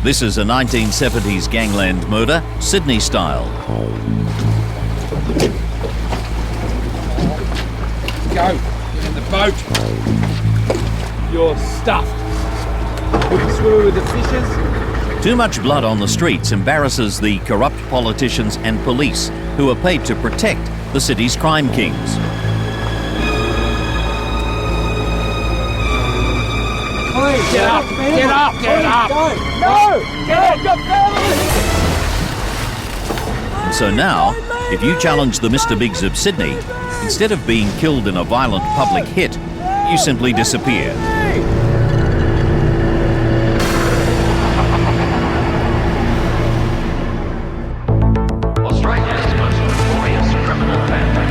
This is a 1970s gangland murder, Sydney style. Go, get in the boat. You're stuffed. Would you swim with the fishes? Too much blood on the streets embarrasses the corrupt politicians and police who are paid to protect the city's crime kings. Please, get up, get up, get up! No! Get up, your family! And so now, if you challenge the Mr. Biggs of Sydney, instead of being killed in a violent public hit, you simply disappear. Australia's most notorious criminal families.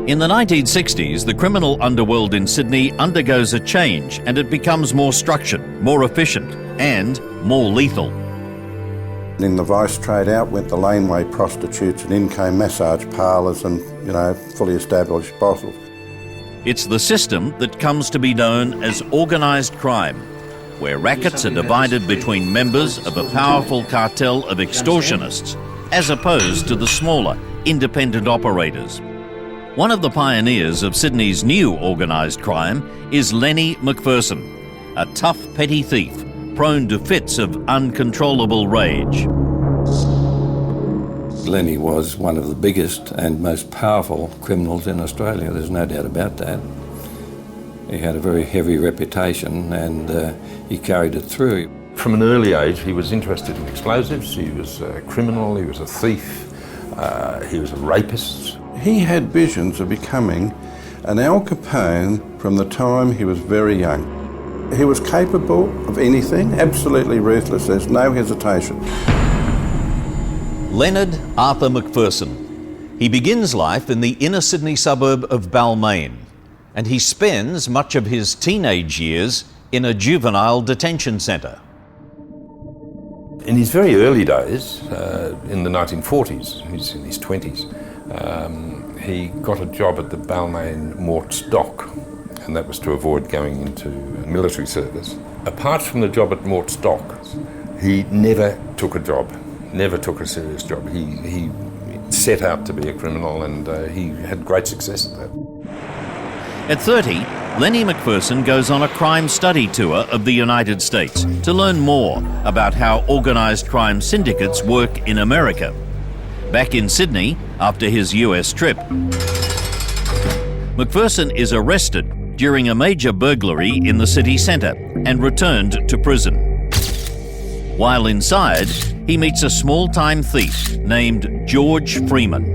In the 1960s, the criminal underworld in Sydney undergoes a change and it becomes more structured, more efficient and more lethal. In the vice trade, out went the laneway prostitutes and in came massage parlours and, fully established brothels. It's the system that comes to be known as organised crime, where rackets are divided between members of a powerful cartel of extortionists, as opposed to the smaller, independent operators. One of the pioneers of Sydney's new organised crime is Lenny Macpherson, a tough petty thief prone to fits of uncontrollable rage. Lenny was one of the biggest and most powerful criminals in Australia, there's no doubt about that. He had a very heavy reputation and he carried it through. From an early age he was interested in explosives, he was a criminal, he was a thief, he was a rapist. He had visions of becoming an Al Capone from the time he was very young. He was capable of anything, absolutely ruthless, there's no hesitation. Leonard Arthur Macpherson. He begins life in the inner Sydney suburb of Balmain, and he spends much of his teenage years in a juvenile detention centre. In his very early days, in the 1940s, he's in his 20s, he got a job at the Balmain Mort's Dock, and that was to avoid going into military service. Apart from the job at Mort's Dock, he never took a job, never took a serious job. He set out to be a criminal and he had great success at that. At 30, Lenny Macpherson goes on a crime study tour of the United States to learn more about how organised crime syndicates work in America. Back in Sydney, after his US trip, Macpherson is arrested during a major burglary in the city centre and returned to prison. While inside, he meets a small-time thief named George Freeman.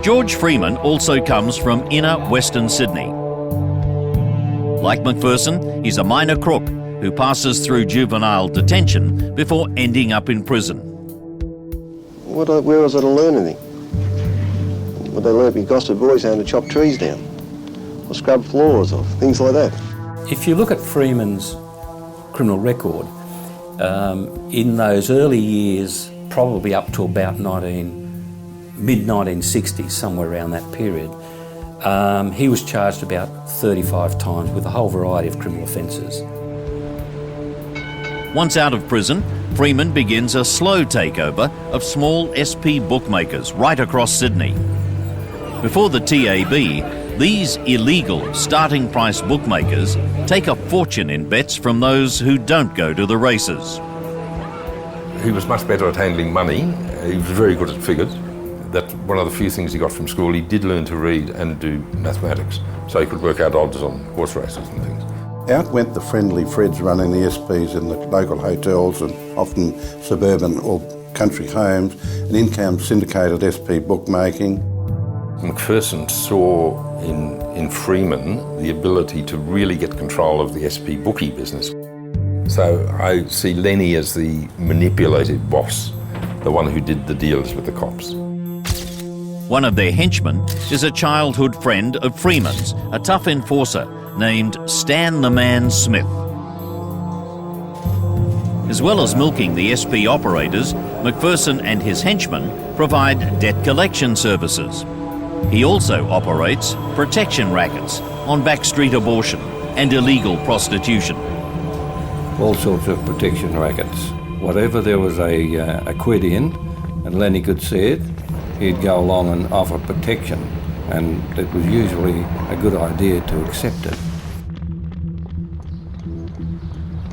George Freeman also comes from inner Western Sydney. Like Macpherson, he's a minor crook who passes through juvenile detention before ending up in prison. Where was I to learn anything? Would they learn to be gossip boys how to chop trees down, or scrub floors, or things like that? If you look at Freeman's criminal record, in those early years, probably up to about mid-1960s, somewhere around that period, he was charged about 35 times with a whole variety of criminal offences. Once out of prison, Freeman begins a slow takeover of small SP bookmakers right across Sydney. Before the TAB, these illegal starting price bookmakers take a fortune in bets from those who don't go to the races. He was much better at handling money. He was very good at figures. That one of the few things he got from school, he did learn to read and do mathematics, so he could work out odds on horse races and things. Out went the friendly Freds running the SPs in the local hotels and often suburban or country homes, and in came syndicated SP bookmaking. Macpherson saw in Freeman the ability to really get control of the SP bookie business. So I see Lenny as the manipulative boss, the one who did the deals with the cops. One of their henchmen is a childhood friend of Freeman's, a tough enforcer named Stan the Man Smith. As well as milking the SP operators, Macpherson and his henchmen provide debt collection services. He also operates protection rackets on backstreet abortion and illegal prostitution. All sorts of protection rackets. Whatever there was a quid in, and Lenny could see it, he'd go along and offer protection, and it was usually a good idea to accept it.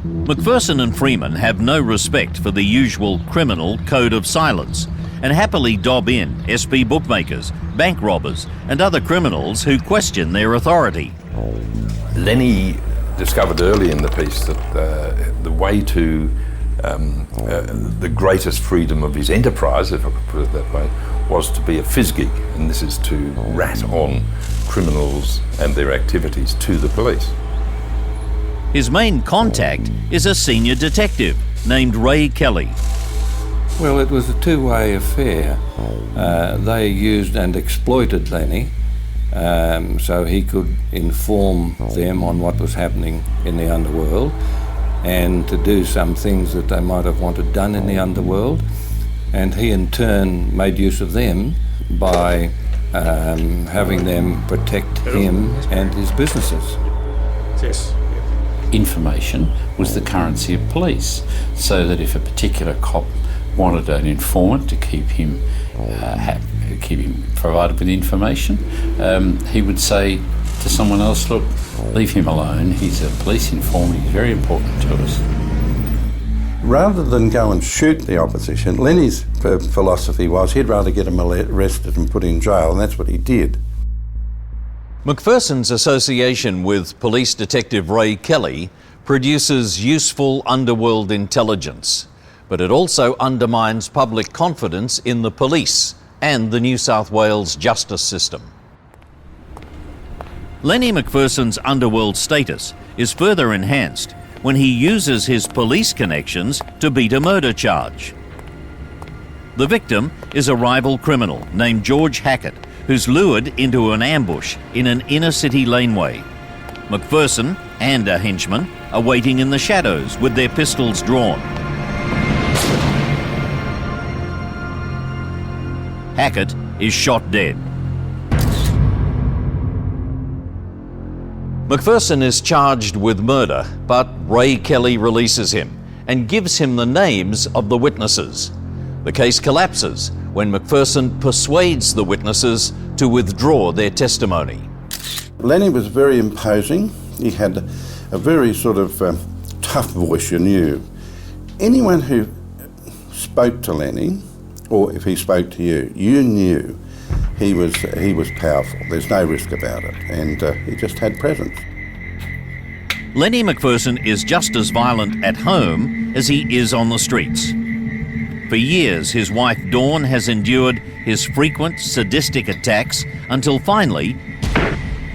Macpherson and Freeman have no respect for the usual criminal code of silence and happily dob in SP bookmakers, bank robbers and other criminals who question their authority. Lenny discovered early in the piece that the way to the greatest freedom of his enterprise, if I could put it that way, was to be a fizz geek, and this is to rat on criminals and their activities to the police. His main contact is a senior detective named Ray Kelly. Well, it was a two-way affair. They used and exploited Lenny so he could inform them on what was happening in the underworld and to do some things that they might have wanted done in the underworld. And he in turn made use of them by having them protect him and his businesses. Yes. Information was the currency of police, so that if a particular cop wanted an informant to keep him provided with information, he would say to someone else, look, leave him alone, he's a police informant, he's very important to us. Rather than go and shoot the opposition, Lenny's philosophy was he'd rather get him arrested and put in jail, and that's what he did. Macpherson's association with police detective Ray Kelly produces useful underworld intelligence, but it also undermines public confidence in the police and the New South Wales justice system. Lenny Macpherson's underworld status is further enhanced when he uses his police connections to beat a murder charge. The victim is a rival criminal named George Hackett, who's lured into an ambush in an inner-city laneway. Macpherson and a henchman are waiting in the shadows with their pistols drawn. Hackett is shot dead. Macpherson is charged with murder, but Ray Kelly releases him and gives him the names of the witnesses. The case collapses when Macpherson persuades the witnesses to withdraw their testimony. Lenny was very imposing. He had a very sort of tough voice, you knew. Anyone who spoke to Lenny, or if he spoke to you, you knew he was powerful. There's no risk about it, and he just had presence. Lenny Macpherson is just as violent at home as he is on the streets. For years, his wife Dawn has endured his frequent sadistic attacks until finally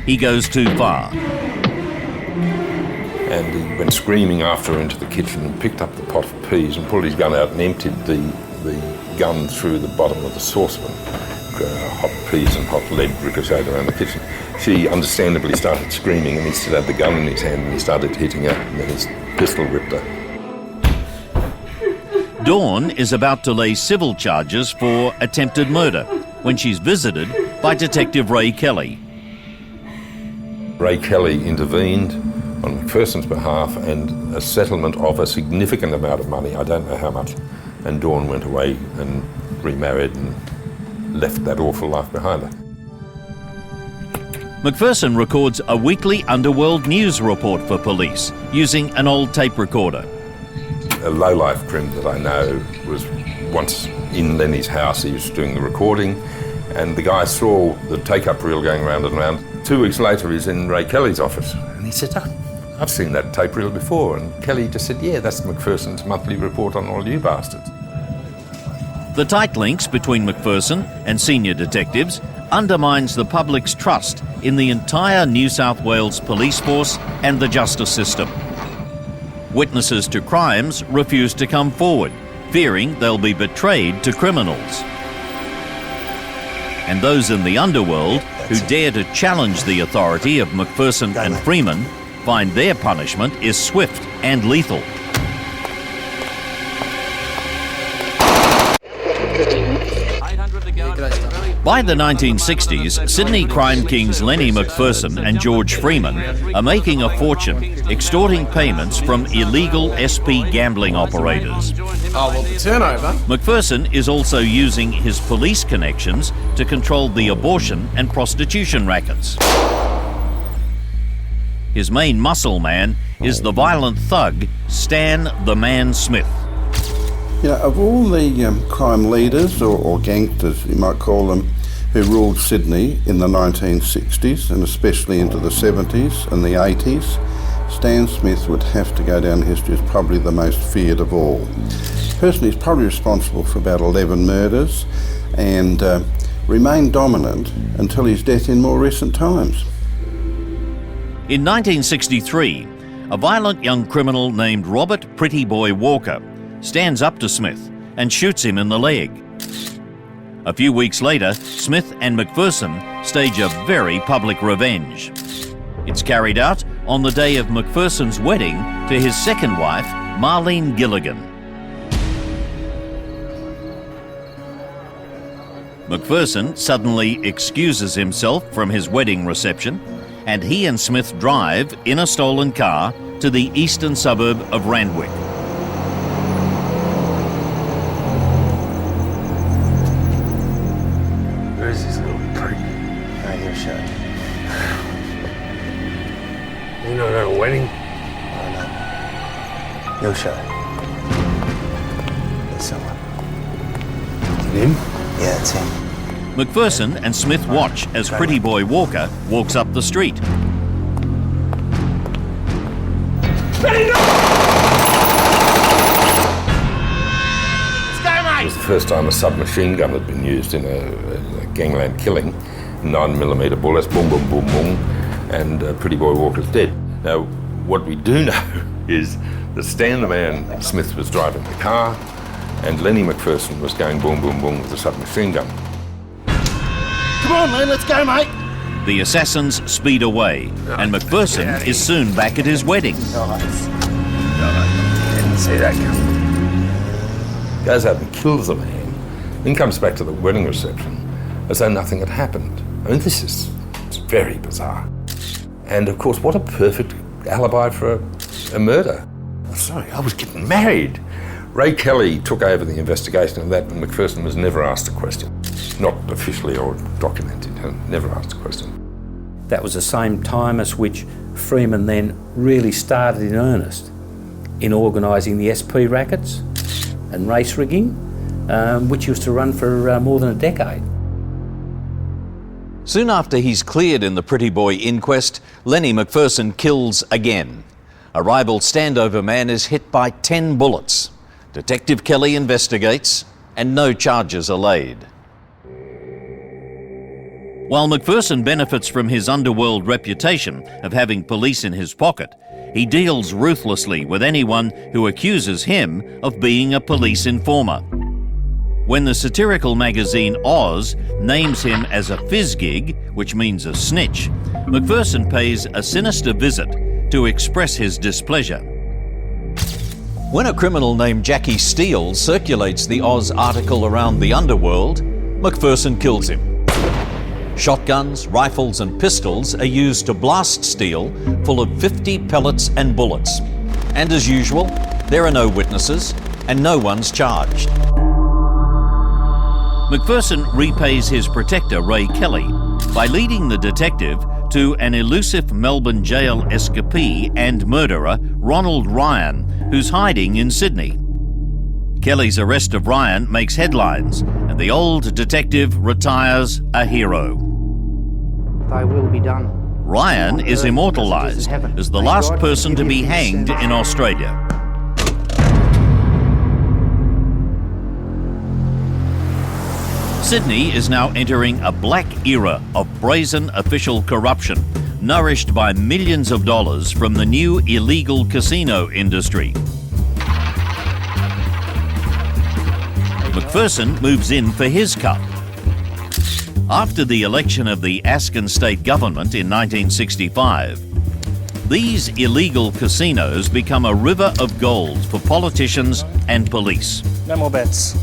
he goes too far. And he went screaming after her into the kitchen and picked up the pot of peas and pulled his gun out and emptied the gun through the bottom of the saucepan. Hot peas and hot lead ricocheted around the kitchen. She understandably started screaming, and he still had the gun in his hand, and he started hitting her, and then his pistol ripped her. Dawn is about to lay civil charges for attempted murder when she's visited by Detective Ray Kelly. Ray Kelly intervened on Macpherson's behalf, and a settlement of a significant amount of money, I don't know how much, and Dawn went away and remarried and left that awful life behind her. Macpherson records a weekly underworld news report for police using an old tape recorder. A low-life crim that I know was once in Lenny's house. He was doing the recording, And the guy saw the take-up reel going round and round. 2 weeks later, he's in Ray Kelly's office. And he said, I've seen that tape reel before. And Kelly just said, yeah, that's McPherson's monthly report on all you bastards. The tight links between McPherson and senior detectives undermines the public's trust in the entire New South Wales police force and the justice system. Witnesses to crimes refuse to come forward, fearing they'll be betrayed to criminals. And those in the underworld who dare to challenge the authority of McPherson and Freeman find their punishment is swift and lethal. By the 1960s, Sydney crime kings Lenny McPherson and George Freeman are making a fortune extorting payments from illegal SP gambling operators. Oh, well, the turnover. McPherson is also using his police connections to control the abortion and prostitution rackets. His main muscle man is the violent thug Stan the Man Smith. You know, of all the crime leaders, or gangsters you might call them, who ruled Sydney in the 1960s and especially into the 70s and the 80s, Stan Smith would have to go down in history as probably the most feared of all. Personally, he's probably responsible for about 11 murders and remained dominant until his death in more recent times. In 1963, a violent young criminal named Robert Pretty Boy Walker stands up to Smith and shoots him in the leg. A few weeks later, Smith and McPherson stage a very public revenge. It's carried out on the day of McPherson's wedding to his second wife, Marlene Gilligan. McPherson suddenly excuses himself from his wedding reception, and he and Smith drive in a stolen car to the eastern suburb of Randwick. Where is this little prick? Right here, show. You not at a wedding? Oh, no. You'll show. There's someone. Is it him? Yeah, it's him. McPherson and Smith watch as Pretty Boy Walker walks up the street. It was the first time a submachine gun had been used in a gangland killing. 9mm bullets, boom, boom, boom, boom, and Pretty Boy Walker's dead. Now, what we do know is that Stan the Man Smith was driving the car, and Lenny McPherson was going boom, boom, boom with a submachine gun. Come on, man, let's go, mate. The assassins speed away, and McPherson is soon back at his wedding. Didn't see that coming. Goes out and kills the man, then comes back to the wedding reception as though nothing had happened. I mean, it's very bizarre. And of course, what a perfect alibi for a murder. Sorry, I was getting married. Ray Kelly took over the investigation of that, and McPherson was never asked a question. Not officially or documented, never asked a question. That was the same time as which Freeman then really started in earnest in organising the SP rackets and race rigging, which used to run for more than a decade. Soon after he's cleared in the Pretty Boy inquest, Lenny McPherson kills again. A rival standover man is hit by 10 bullets. Detective Kelly investigates, and no charges are laid. While McPherson benefits from his underworld reputation of having police in his pocket, he deals ruthlessly with anyone who accuses him of being a police informer. When the satirical magazine Oz names him as a fizzgig, which means a snitch, McPherson pays a sinister visit to express his displeasure. When a criminal named Jackie Steele circulates the Oz article around the underworld, McPherson kills him. Shotguns, rifles and pistols are used to blast Steele full of 50 pellets and bullets. And as usual, there are no witnesses and no one's charged. McPherson repays his protector Ray Kelly by leading the detective to an elusive Melbourne jail escapee and murderer, Ronald Ryan, who's hiding in Sydney. Kelly's arrest of Ryan makes headlines, and and the old detective retires a hero. Thy will be done. Ryan is immortalised as the last person to be hanged in Australia. Sydney is now entering a black era of brazen official corruption, nourished by millions of dollars from the new illegal casino industry. McPherson moves in for his cut. After the election of the Askin state government in 1965, these illegal casinos become a river of gold for politicians and police. No more bets.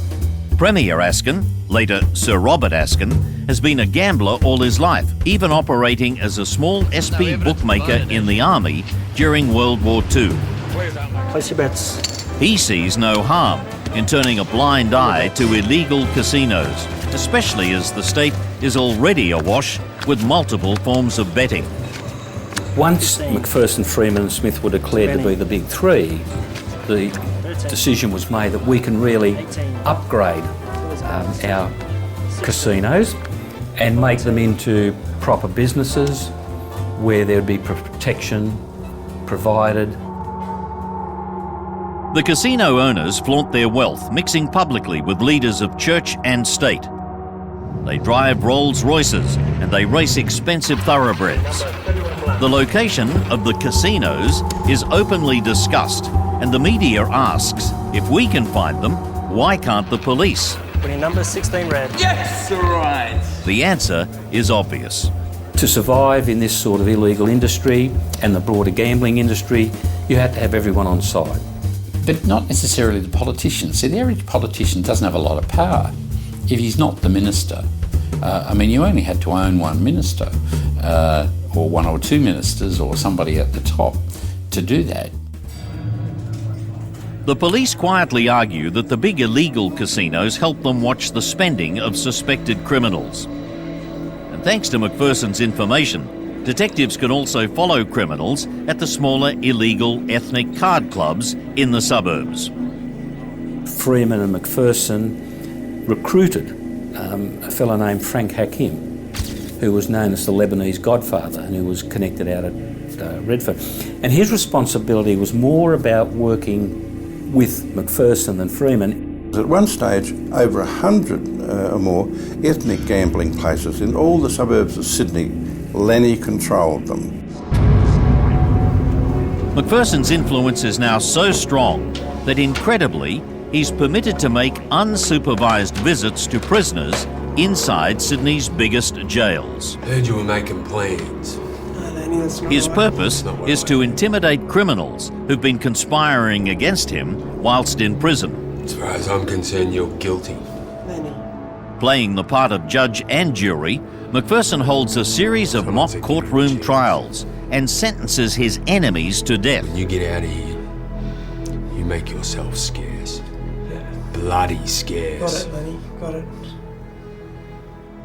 Premier Askin, later Sir Robert Askin, has been a gambler all his life, even operating as a small SP bookmaker in the army during World War II. Place your bets. He sees no harm in turning a blind eye to illegal casinos, especially as the state is already awash with multiple forms of betting. Once McPherson, Freeman and Smith were declared to be the big three, the decision was made that we can really upgrade our casinos and make them into proper businesses where there would be protection provided. The casino owners flaunt their wealth, mixing publicly with leaders of church and state. They drive Rolls Royces and they race expensive thoroughbreds. The location of the casinos is openly discussed, and the media asks, if we can find them, why can't the police? Winning number 16 red. Yes, right. The answer is obvious. To survive in this sort of illegal industry and the broader gambling industry, you have to have everyone on side. But not necessarily the politicians. See, the average politician doesn't have a lot of power if he's not the minister. You only had to own one minister or one or two ministers or somebody at the top to do that. The police quietly argue that the big illegal casinos help them watch the spending of suspected criminals. And thanks to McPherson's information, detectives can also follow criminals at the smaller illegal ethnic card clubs in the suburbs. Freeman and McPherson recruited a fellow named Frank Hakim, who was known as the Lebanese Godfather and who was connected out at Redford. And his responsibility was more about working with McPherson than Freeman. At one stage, over 100 or more ethnic gambling places in all the suburbs of Sydney, Lenny controlled them. McPherson's influence is now so strong that incredibly, he's permitted to make unsupervised visits to prisoners inside Sydney's biggest jails. Heard you were making plans. His purpose is to intimidate criminals who've been conspiring against him whilst in prison. As far as I'm concerned, you're guilty. Playing the part of judge and jury, McPherson holds a series of mock courtroom trials and sentences his enemies to death. When you get out of here, you make yourself scarce. Bloody scarce. Got it, Lenny. Got it.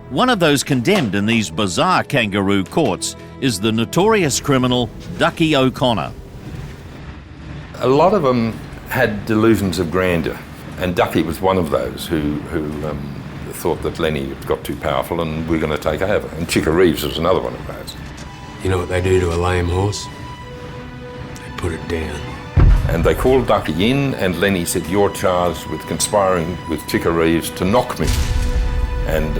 One of those condemned in these bizarre kangaroo courts is the notorious criminal Ducky O'Connor. A lot of them had delusions of grandeur, and Ducky was one of those who thought that Lenny had got too powerful and we're going to take over. And Chicka Reeves was another one of those. You know what they do to a lame horse? They put it down. And they called Ducky in, and Lenny said, "You're charged with conspiring with Chicka Reeves to knock me." And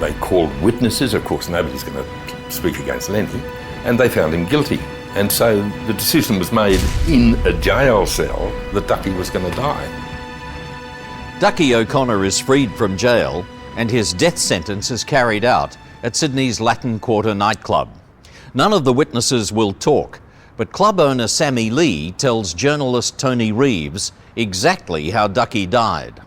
they called witnesses. Of course, nobody's going to speak against Lenny. And they found him guilty. And so the decision was made in a jail cell that Ducky was going to die. Ducky O'Connor is freed from jail and his death sentence is carried out at Sydney's Latin Quarter nightclub. None of the witnesses will talk, but club owner Sammy Lee tells journalist Tony Reeves exactly how Ducky died.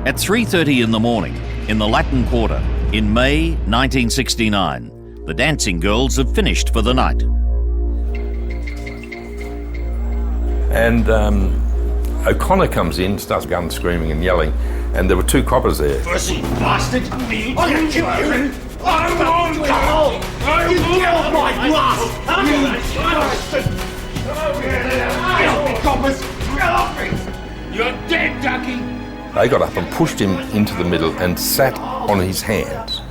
At 3:30 in the morning in the Latin Quarter in May 1969, the dancing girls have finished for the night. And O'Connor comes in, starts gun screaming and yelling, and there were two coppers there. Pussy bastard! I'm gonna kill you! I'm on goal! You killed my glass! You bastard! Get off me, coppers! Get off me! You're dead, Ducky! They got up and pushed him into the middle and sat on his hands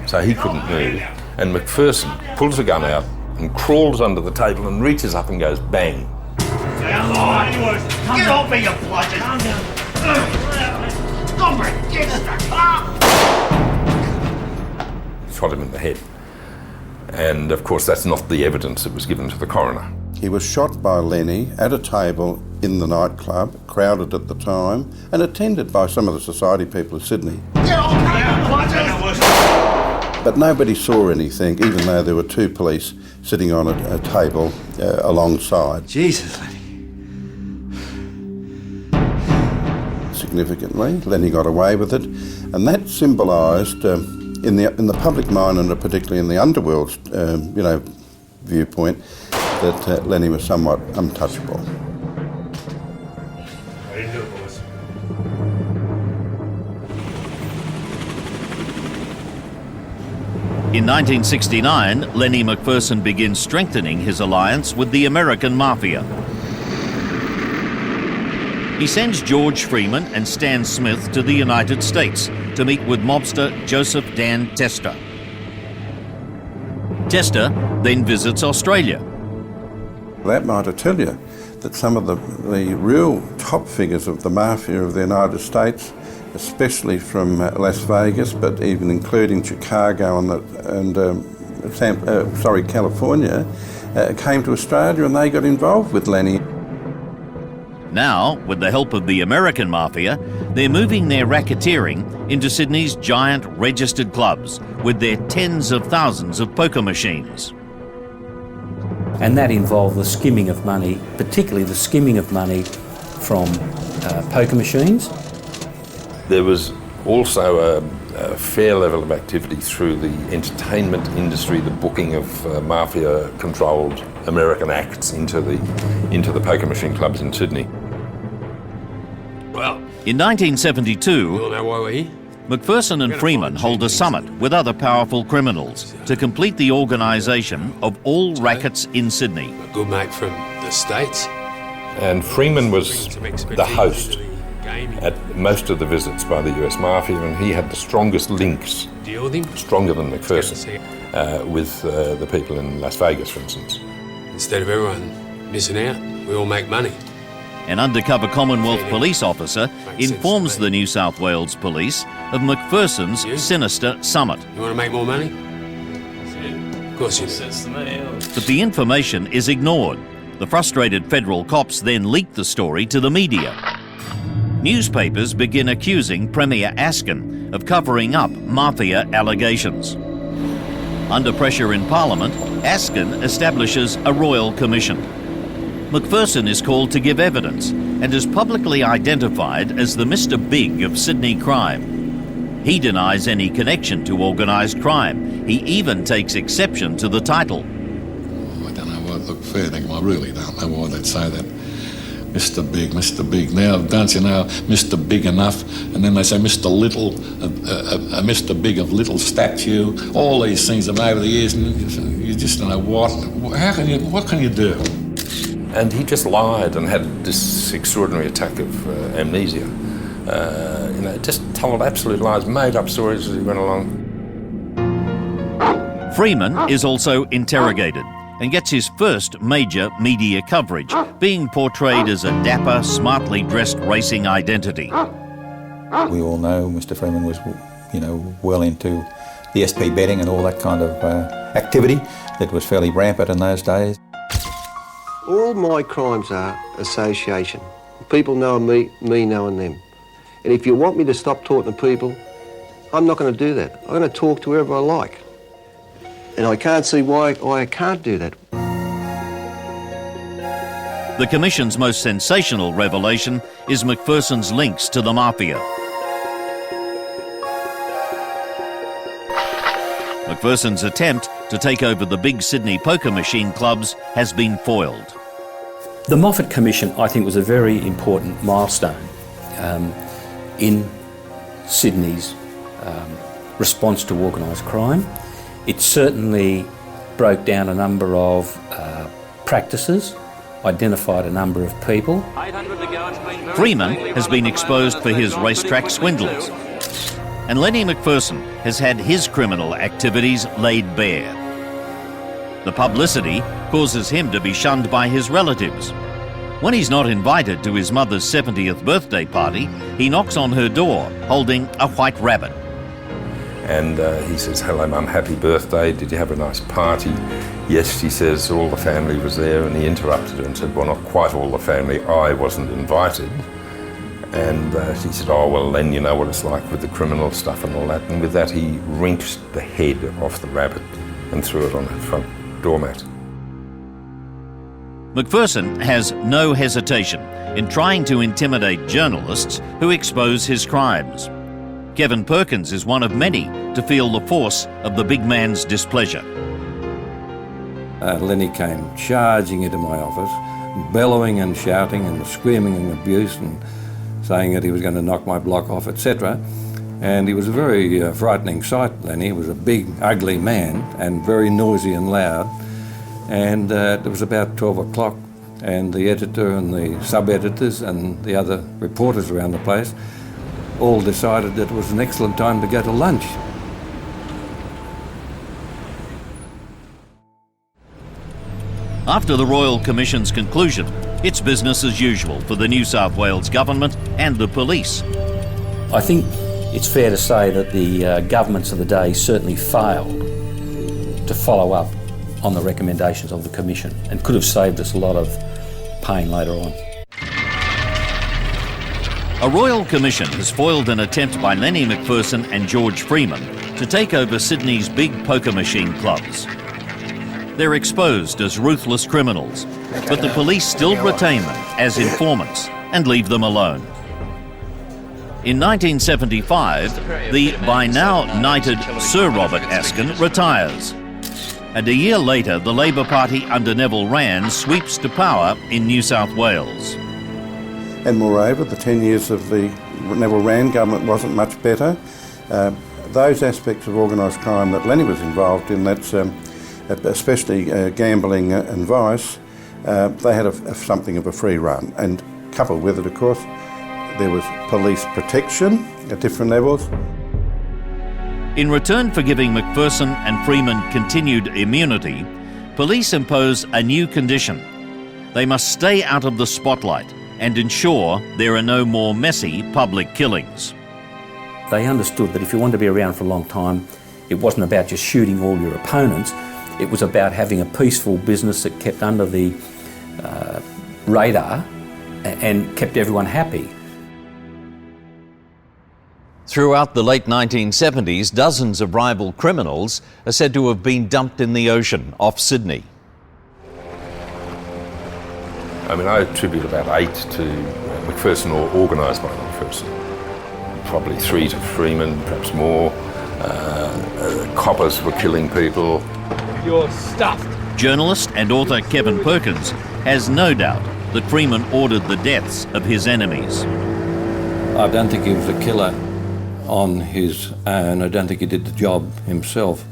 so he couldn't move. And McPherson pulls a gun out and crawls under the table and reaches up and goes bang. Get off me, you bludgeon! Come against the car! Shot him in the head. And of course that's not the evidence that was given to the coroner. He was shot by Lenny at a table in the nightclub, crowded at the time, and attended by some of the society people of Sydney. Get off me, you bludgeon! But nobody saw anything, even though there were two police sitting on a table alongside. Jesus, Lenny. Significantly, Lenny got away with it, and that symbolised, in the public mind and particularly in the underworld's, viewpoint, that Lenny was somewhat untouchable. I didn't do it, boys. In 1969, Lenny McPherson begins strengthening his alliance with the American Mafia. He sends George Freeman and Stan Smith to the United States to meet with mobster Joseph Dan Tester. Tester then visits Australia. That might tell you that some of the real top figures of the mafia of the United States, especially from Las Vegas, but even including Chicago and California, came to Australia and they got involved with Lenny. Now, with the help of the American Mafia, they're moving their racketeering into Sydney's giant registered clubs with their tens of thousands of poker machines. And that involved the skimming of money, particularly the skimming of money from poker machines. There was also a fair level of activity through the entertainment industry, the booking of mafia-controlled American acts into the poker machine clubs in Sydney. Well, in 1972, we all know why we're here. McPherson and Freeman hold a summit with other powerful criminals to complete the organisation of all rackets in Sydney. A good mate from the States. And Freeman was the host at most of the visits by the US Mafia, and he had the strongest links, Deal with him. Stronger than McPherson, with the people in Las Vegas, for instance. Instead of everyone missing out, we all make money. An undercover Commonwealth police officer informs the New South Wales Police of McPherson's sinister summit. You want to make more money? Of course you do. But the information is ignored. The frustrated federal cops then leak the story to the media. Newspapers begin accusing Premier Askin of covering up mafia allegations. Under pressure in Parliament, Askin establishes a royal commission. McPherson is called to give evidence and is publicly identified as the Mr. Big of Sydney crime. He denies any connection to organised crime. He even takes exception to the title. I don't know why. Look, fair thing, I really don't know why they'd say that. Mr. Big, Mr. Big. Now, don't you know, Mr. Big enough, and then they say Mr. Little, a Mr. Big of little statue. All these things have over the years, and you just don't know what can you do? And he just lied and had this extraordinary attack of amnesia. Just told absolute lies, made up stories as he went along. Freeman is also interrogated and gets his first major media coverage, being portrayed as a dapper, smartly dressed racing identity. We all know Mr. Freeman was, well into the SP betting and all that kind of activity that was fairly rampant in those days. All my crimes are association. People know me knowing them. And if you want me to stop talking to people, I'm not going to do that. I'm going to talk to whoever I like. And I can't see why I can't do that. The Commission's most sensational revelation is McPherson's links to the Mafia. McPherson's attempt to take over the big Sydney poker machine clubs has been foiled. The Moffat Commission, I think, was a very important milestone in Sydney's response to organised crime. It certainly broke down a number of practices identified a number of people. Freeman has been exposed for his racetrack swindles, and Lenny McPherson has had his criminal activities laid bare. The publicity causes him to be shunned by his relatives. When he's not invited to his mother's 70th birthday party, he knocks on her door holding a white rabbit. And he says, "Hello Mum, happy birthday, did you have a nice party?" Yes, she says, all the family was there, and he interrupted her and said, "Well, not quite all the family, I wasn't invited." And she said, "Oh, well, then you know what it's like with the criminal stuff and all that." And with that, he wrenched the head off the rabbit and threw it on her front doormat. McPherson has no hesitation in trying to intimidate journalists who expose his crimes. Kevin Perkins is one of many to feel the force of the big man's displeasure. Lenny came charging into my office, bellowing and shouting and screaming and abuse and saying that he was going to knock my block off, etc. And he was a very frightening sight, Lenny. He was a big, ugly man and very noisy and loud. And it was about 12 o'clock, and the editor and the sub-editors and the other reporters around the place all decided that it was an excellent time to go to lunch. After the Royal Commission's conclusion, it's business as usual for the New South Wales government and the police. I think it's fair to say that the governments of the day certainly failed to follow up on the recommendations of the Commission and could have saved us a lot of pain later on. A Royal Commission has foiled an attempt by Lenny McPherson and George Freeman to take over Sydney's big poker machine clubs. They're exposed as ruthless criminals, but the police still retain them as informants and leave them alone. In 1975, the by now knighted Sir Robert Askin retires. And a year later, the Labor Party under Neville Wran sweeps to power in New South Wales. And moreover, the 10 years of the Neville Wran government wasn't much better. Those aspects of organised crime that Lenny was involved in, that's especially gambling and vice, they had something of a free run. And coupled with it, of course, there was police protection at different levels. In return for giving McPherson and Freeman continued immunity, police impose a new condition. They must stay out of the spotlight and ensure there are no more messy public killings. They understood that if you wanted to be around for a long time, it wasn't about just shooting all your opponents, it was about having a peaceful business that kept under the radar and kept everyone happy. Throughout the late 1970s, dozens of rival criminals are said to have been dumped in the ocean off Sydney. I mean, I attribute about 8 to McPherson, or organised by McPherson. Probably 3 to Freeman, perhaps more. Coppers were killing people. You're stuffed. Journalist and author Kevin Perkins has no doubt that Freeman ordered the deaths of his enemies. I don't think he was a killer on his own. I don't think he did the job himself,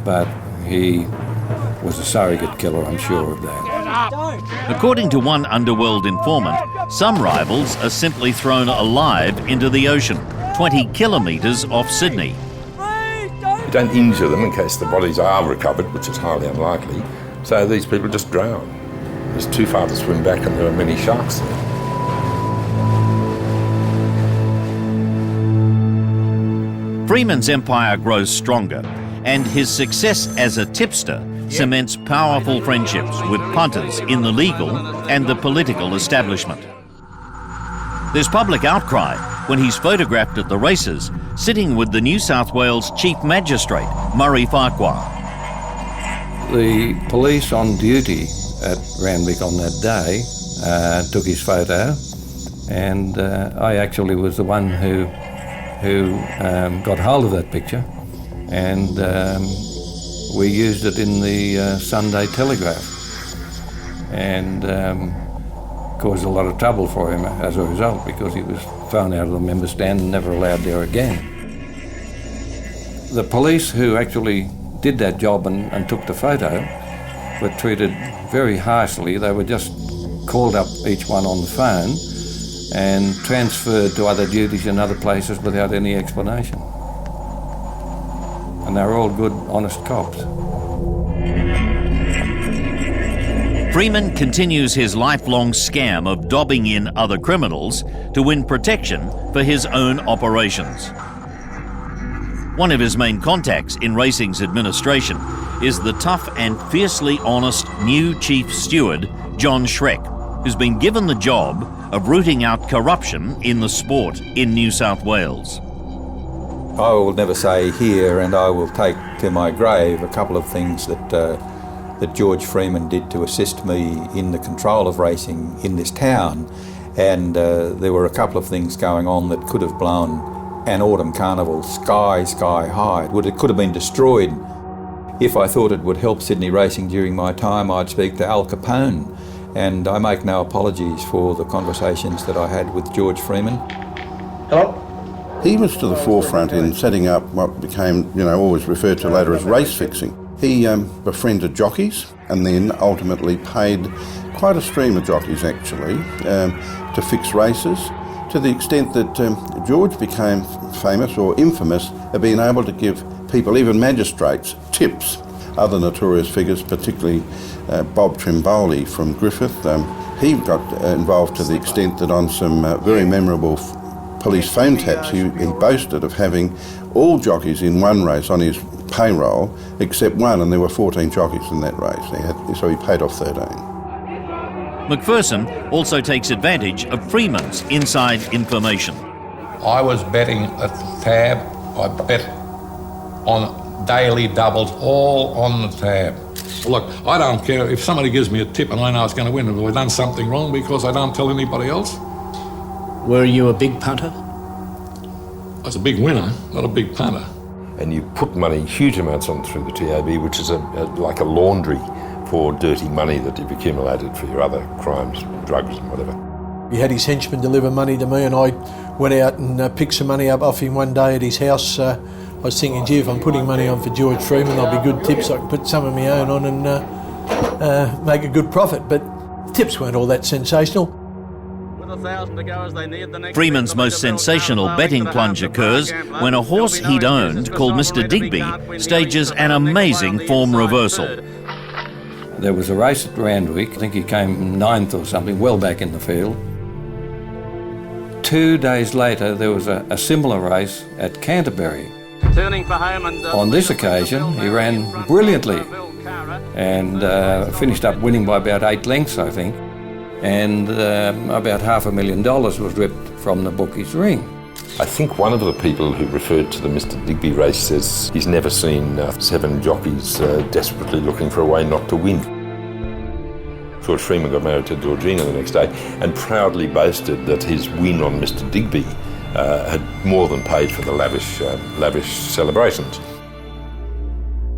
but he was a surrogate killer, I'm sure of that. According to one underworld informant, some rivals are simply thrown alive into the ocean, 20 kilometres off Sydney. You don't injure them in case the bodies are recovered, which is highly unlikely, so these people just drown. It's too far to swim back, and there are many sharks there. Freeman's empire grows stronger, and his success as a tipster cements powerful friendships with punters in the legal and the political establishment. There's public outcry when he's photographed at the races, sitting with the New South Wales Chief Magistrate, Murray Farquhar. The police on duty at Randwick on that day took his photo, and I actually was the one who got hold of that picture, and we used it in the Sunday Telegraph, and caused a lot of trouble for him as a result, because he was thrown out of the member stand and never allowed there again. The police who actually did that job and took the photo were treated very harshly. They were just called up each one on the phone and transferred to other duties in other places without any explanation. And they were all good, honest cops. Freeman continues his lifelong scam of dobbing in other criminals to win protection for his own operations. One of his main contacts in racing's administration is the tough and fiercely honest new chief steward, John Schreck, who's been given the job of rooting out corruption in the sport in New South Wales. I will never say here, and I will take to my grave, a couple of things that George Freeman did to assist me in the control of racing in this town. And there were a couple of things going on that could have blown an autumn carnival sky high. It could have been destroyed. If I thought it would help Sydney racing during my time, I'd speak to Al Capone. And I make no apologies for the conversations that I had with George Freeman. Hello? He was to the forefront in setting up what became, always referred to later as race fixing. He befriended jockeys and then ultimately paid quite a stream of jockeys, actually, to fix races, to the extent that George became famous or infamous at being able to give people, even magistrates, tips. Other notorious figures, particularly Bob Trimboli from Griffith, he got involved to the extent that on some very memorable police phone taps, he boasted of having all jockeys in one race on his payroll except one, and there were 14 jockeys in that race. So he paid off 13. McPherson also takes advantage of Freeman's inside information. I was betting at the tab. I bet on daily doubles, all on the tab. Look, I don't care if somebody gives me a tip and I know it's going to win. Have I done something wrong because I don't tell anybody else? Were you a big punter? I was a big winner, not a big punter. And you put money, huge amounts on through the TAB, which is like a laundry for dirty money that you've accumulated for your other crimes, drugs and whatever. He had his henchman deliver money to me, and I went out and picked some money up off him one day at his house. I was thinking, gee, if I'm putting money on for George Freeman, there'll be good tips. I can put some of my own on and make a good profit. But tips weren't all that sensational. Freeman's most sensational betting plunge occurs when a horse he'd owned, called Mr. Digby, stages an amazing form reversal. There was a race at Randwick. I think he came 9th or something, well back in the field. 2 days later, there was a similar race at Canterbury. On this occasion, he ran brilliantly and finished up winning by about 8 lengths, I think. And about $500,000 was ripped from the bookie's ring. I think one of the people who referred to the Mr. Digby race says he's never seen 7 jockeys desperately looking for a way not to win. George Freeman got married to Georgina the next day and proudly boasted that his win on Mr. Digby had more than paid for the lavish celebrations.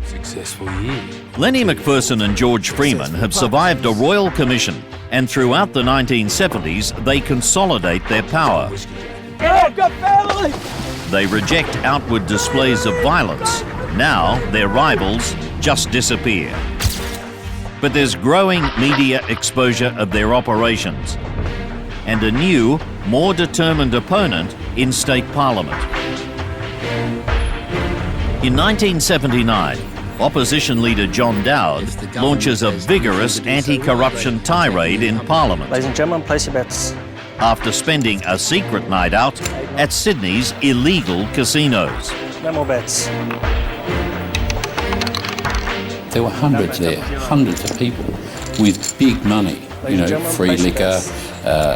Successful year. Lenny McPherson and George Freeman have survived a royal commission, and throughout the 1970s they consolidate their power. I've got family! They reject outward displays of violence. Now their rivals just disappear. But there's growing media exposure of their operations and a new, more determined opponent in state parliament. In 1979, opposition leader John Dowd launches a vigorous anti-corruption tirade in Parliament. Ladies and gentlemen, place your bets. After spending a secret night out at Sydney's illegal casinos. No more bets. There were hundreds there, hundreds of people with big money, free liquor,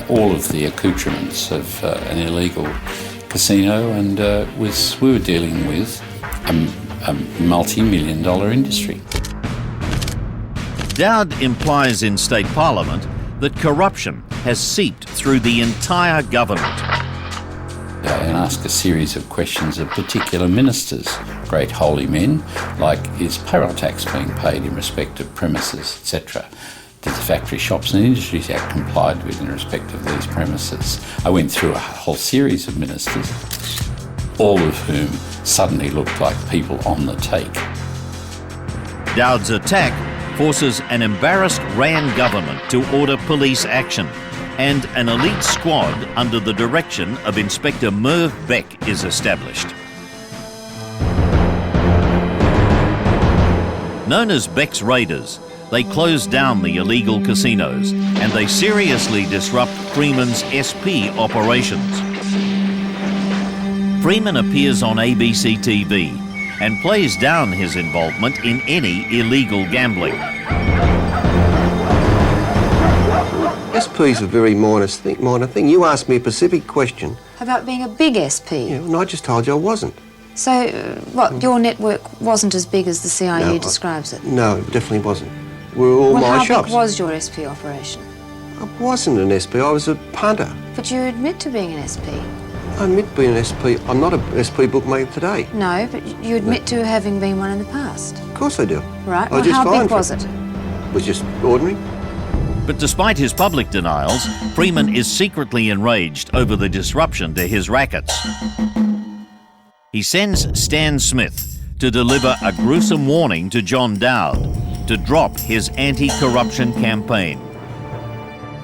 all of the accoutrements of an illegal casino, and we were dealing with a multi-million-dollar industry. Dowd implies in state parliament that corruption has seeped through the entire government. And ask a series of questions of particular ministers, great holy men, like is payroll tax being paid in respect of premises, etc.? Did the Factory Shops and Industries Act complied with in respect of these premises? I went through a whole series of ministers, all of whom suddenly looked like people on the take. Dowd's attack forces an embarrassed Rand government to order police action, and an elite squad under the direction of Inspector Merv Beck is established. Known as Beck's Raiders, they close down the illegal casinos and they seriously disrupt Freeman's SP operations. Freeman appears on ABC TV and plays down his involvement in any illegal gambling. SP is a very minor thing. You asked me a specific question. About being a big SP? Yeah, and I just told you I wasn't. So, your network wasn't as big as the CIU describes it? No, it definitely wasn't. We're all my shops. How big was your SP operation? I wasn't an SP, I was a punter. But you admit to being an SP? I admit being an SP. I'm not an SP bookmaker today. No, but you admit to having been one in the past? Of course I do. Right, well, how big was it? It was just ordinary. But despite his public denials, Freeman is secretly enraged over the disruption to his rackets. He sends Stan Smith to deliver a gruesome warning to John Dowd to drop his anti-corruption campaign.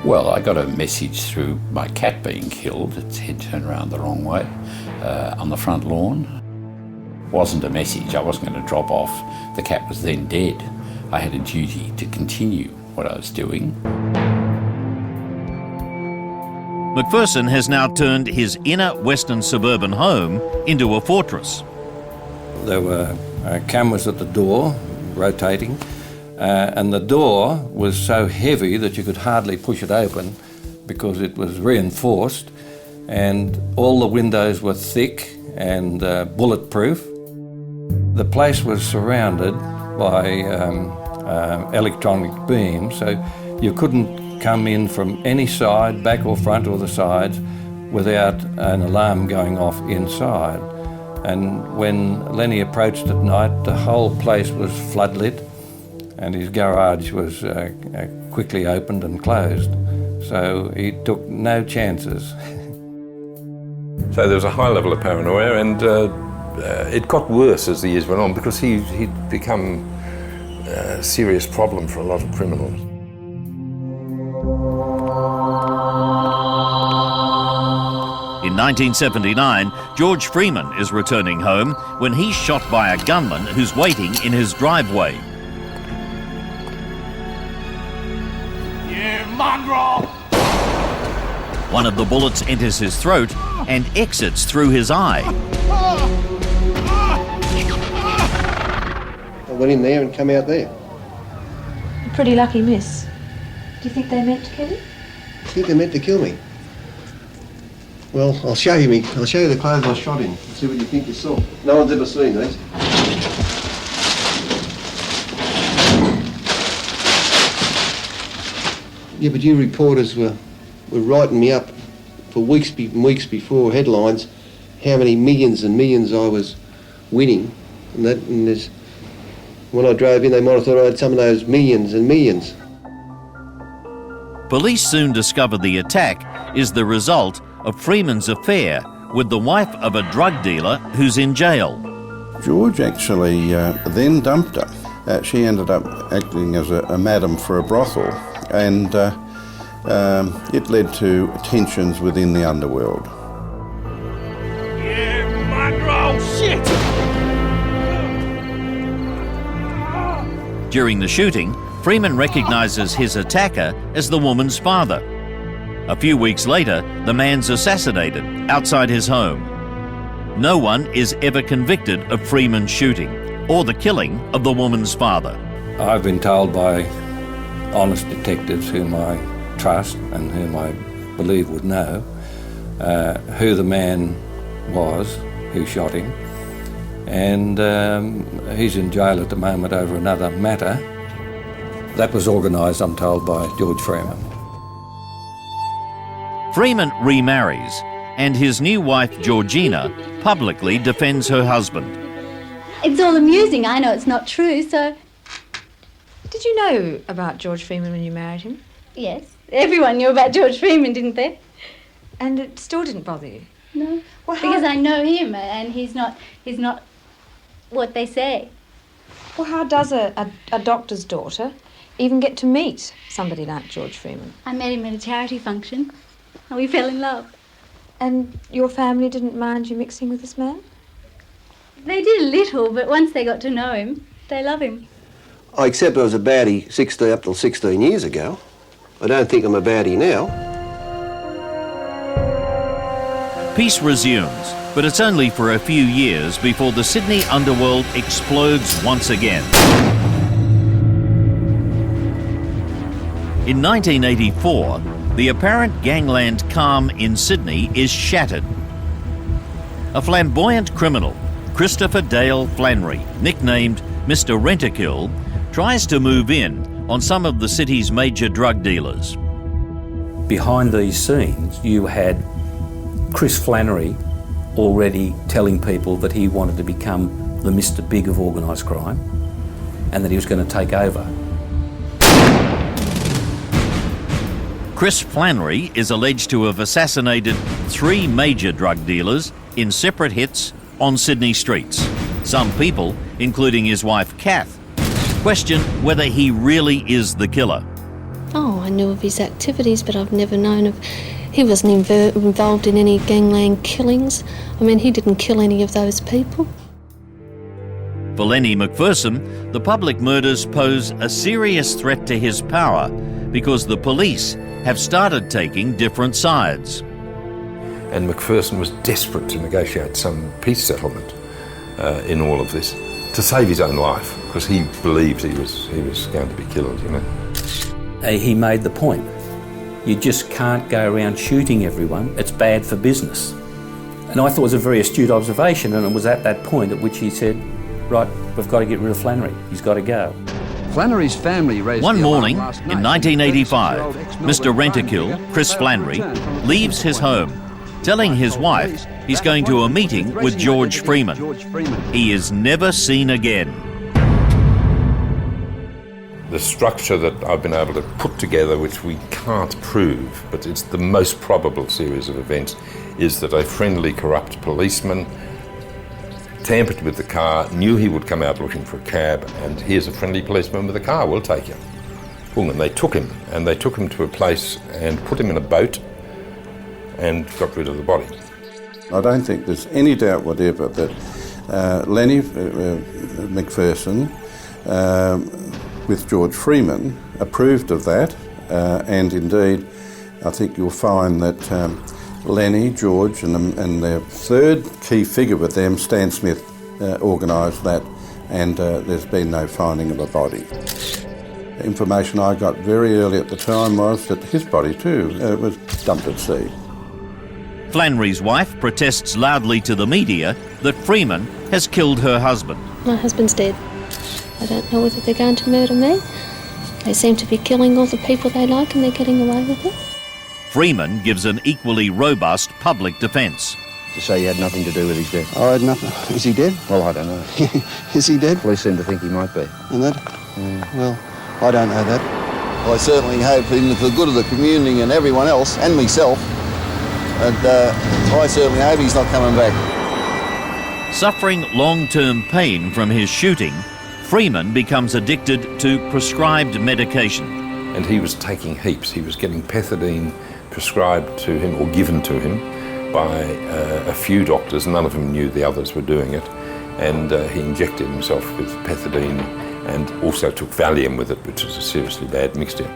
Well, I got a message through my cat being killed, its head turned around the wrong way, on the front lawn. Wasn't a message, I wasn't going to drop off. The cat was then dead. I had a duty to continue what I was doing. McPherson has now turned his inner western suburban home into a fortress. There were cameras at the door, rotating, and the door was so heavy that you could hardly push it open because it was reinforced, and all the windows were thick and bulletproof. The place was surrounded by electronic beams, so you couldn't come in from any side, back or front or the sides, without an alarm going off inside. And when Lenny approached at night, the whole place was floodlit and his garage was quickly opened and closed. So he took no chances. So there was a high level of paranoia, and it got worse as the years went on because he'd become a serious problem for a lot of criminals. In 1979, George Freeman is returning home when he's shot by a gunman who's waiting in his driveway. You mongrel! One of the bullets enters his throat and exits through his eye. I went in there and come out there. A pretty lucky miss. Do you think they meant to kill you? I think they meant to kill me. Well, I'll show you the clothes I shot in. See what you think you saw. No one's ever seen these. Yeah, but you reporters were writing me up for weeks before headlines how many millions and millions I was winning, and there's, when I drove in, they might have thought I had some of those millions and millions. Police soon discover the attack is the result of Freeman's affair with the wife of a drug dealer who's in jail. George actually then dumped her. She ended up acting as a madam for a brothel, and it led to tensions within the underworld. You mongrel shit! During the shooting, Freeman recognises his attacker as the woman's father. A few weeks later, the man's assassinated outside his home. No one is ever convicted of Freeman's shooting or the killing of the woman's father. I've been told by honest detectives whom I trust and whom I believe would know who the man was who shot him, and he's in jail at the moment over another matter. That was organised, I'm told, by George Freeman. Freeman remarries, and his new wife, Georgina, publicly defends her husband. It's all amusing. I know it's not true, so... Did you know about George Freeman when you married him? Yes. Everyone knew about George Freeman, didn't they? And it still didn't bother you? No. Well, because I know him, and he's not what they say. Well, how does a doctor's daughter even get to meet somebody like George Freeman? I met him at a charity function and we fell in love. And your family didn't mind you mixing with this man? They did a little, but once they got to know him, they love him. I accept I was a baddie up till 16 years ago. I don't think I'm a baddie now. Peace resumes, but it's only for a few years before the Sydney underworld explodes once again. In 1984, the apparent gangland calm in Sydney is shattered. A flamboyant criminal, Christopher Dale Flannery, nicknamed Mr. Rent-A-Kill, tries to move in on some of the city's major drug dealers. Behind these scenes, you had Chris Flannery already telling people that he wanted to become the Mr. Big of organised crime and that he was going to take over. Chris Flannery is alleged to have assassinated 3 major drug dealers in separate hits on Sydney streets. Some people, including his wife Kath, question whether he really is the killer. Oh, I knew of his activities, but I've never known of... He wasn't involved in any gangland killings. I mean, he didn't kill any of those people. For Lenny McPherson, the public murders pose a serious threat to his power because the police have started taking different sides. And McPherson was desperate to negotiate some peace settlement in all of this to save his own life, because he believed he was going to be killed, you know. He made the point. You just can't go around shooting everyone. It's bad for business. And I thought it was a very astute observation, and it was at that point at which he said, right, we've got to get rid of Flannery. He's got to go. Flannery's family raised One morning in 1985, Mr. Rent-A-Kill, Chris Flannery, leaves his home, telling his wife he's going to a meeting with George Freeman. He is never seen again. The structure that I've been able to put together, which we can't prove, but it's the most probable series of events, is that a friendly, corrupt policeman tampered with the car, knew he would come out looking for a cab, and here's a friendly policeman with a car, we'll take him. Boom, and they took him to a place and put him in a boat and got rid of the body. I don't think there's any doubt whatever that Lenny McPherson with George Freeman approved of that, and indeed I think you'll find that Lenny, George and their third key figure with them, Stan Smith, organised that, and there's been no finding of a body. The information I got very early at the time was that his body too was dumped at sea. Flannery's wife protests loudly to the media that Freeman has killed her husband. My husband's dead. I don't know whether they're going to murder me. They seem to be killing all the people they like and they're getting away with it. Freeman gives an equally robust public defence. To say you had nothing to do with his death? I had nothing. Is he dead? Well, I don't know. Is he dead? Police seem to think he might be. And that? Well, I don't know that. I certainly hope, even for the good of the community and everyone else, and myself, and I certainly hope he's not coming back. Suffering long-term pain from his shooting, Freeman becomes addicted to prescribed medication. And he was taking heaps. He was getting pethidine prescribed to him or given to him by a few doctors. None of them knew the others were doing it. And he injected himself with pethidine and also took Valium with it, which was a seriously bad mixture.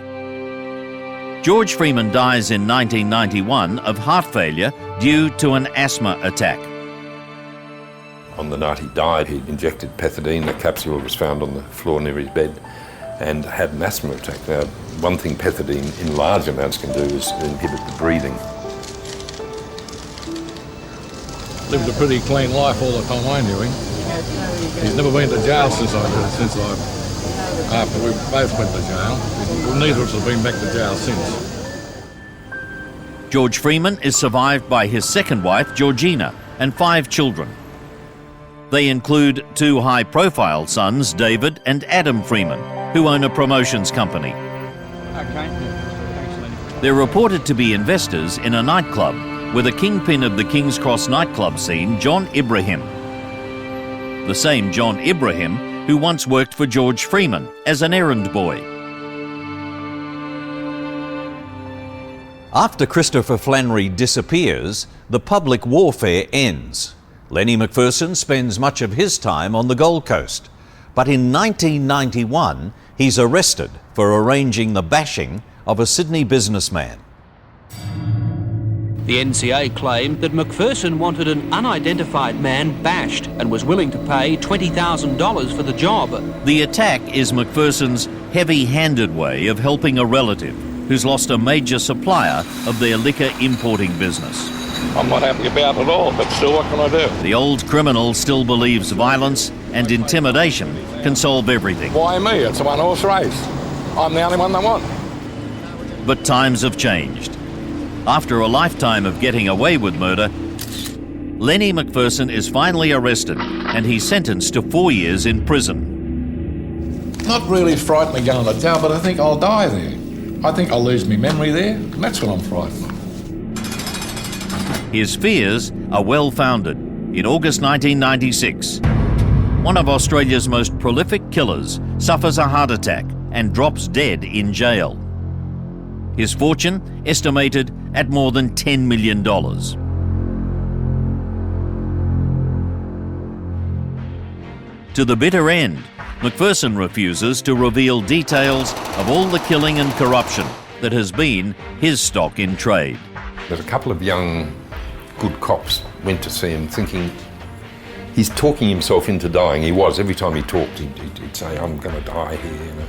George Freeman dies in 1991 of heart failure due to an asthma attack. On the night he died, he injected pethidine. A capsule was found on the floor near his bed and had an asthma attack. Now, one thing pethidine in large amounts can do is inhibit the breathing. Lived a pretty clean life all the time I knew him. He's never been to jail after we both went to jail. Neither of us have been back to jail since. George Freeman is survived by his second wife, Georgina, and 5 children. They include 2 high-profile sons, David and Adam Freeman, who own a promotions company. They're reported to be investors in a nightclub with a kingpin of the King's Cross nightclub scene, John Ibrahim. The same John Ibrahim who once worked for George Freeman as an errand boy. After Christopher Flannery disappears, the public warfare ends. Lenny McPherson spends much of his time on the Gold Coast. But in 1991, he's arrested for arranging the bashing of a Sydney businessman. The NCA claimed that McPherson wanted an unidentified man bashed and was willing to pay $20,000 for the job. The attack is McPherson's heavy-handed way of helping a relative who's lost a major supplier of their liquor importing business. I'm not happy about it all, but still, what can I do? The old criminal still believes violence and intimidation can solve everything. Why me? It's a one-horse race. I'm the only one they want. But times have changed. After a lifetime of getting away with murder, Lenny McPherson is finally arrested and he's sentenced to 4 years in prison. Not really frightened of going to jail, but I think I'll die there. I think I'll lose my memory there, and that's what I'm frightened of. His fears are well-founded. In August 1996, one of Australia's most prolific killers suffers a heart attack and drops dead in jail. His fortune estimated at more than $10 million. To the bitter end, McPherson refuses to reveal details of all the killing and corruption that has been his stock in trade. There's a couple of young good cops went to see him thinking he's talking himself into dying. He was. Every time he talked, he'd say, I'm going to die here. You know?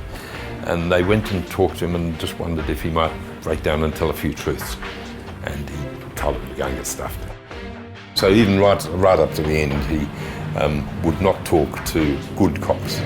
And they went and talked to him and just wondered if he might break down and tell a few truths. And he told them to go and get stuffed. So even right up to the end, he would not talk to good cops.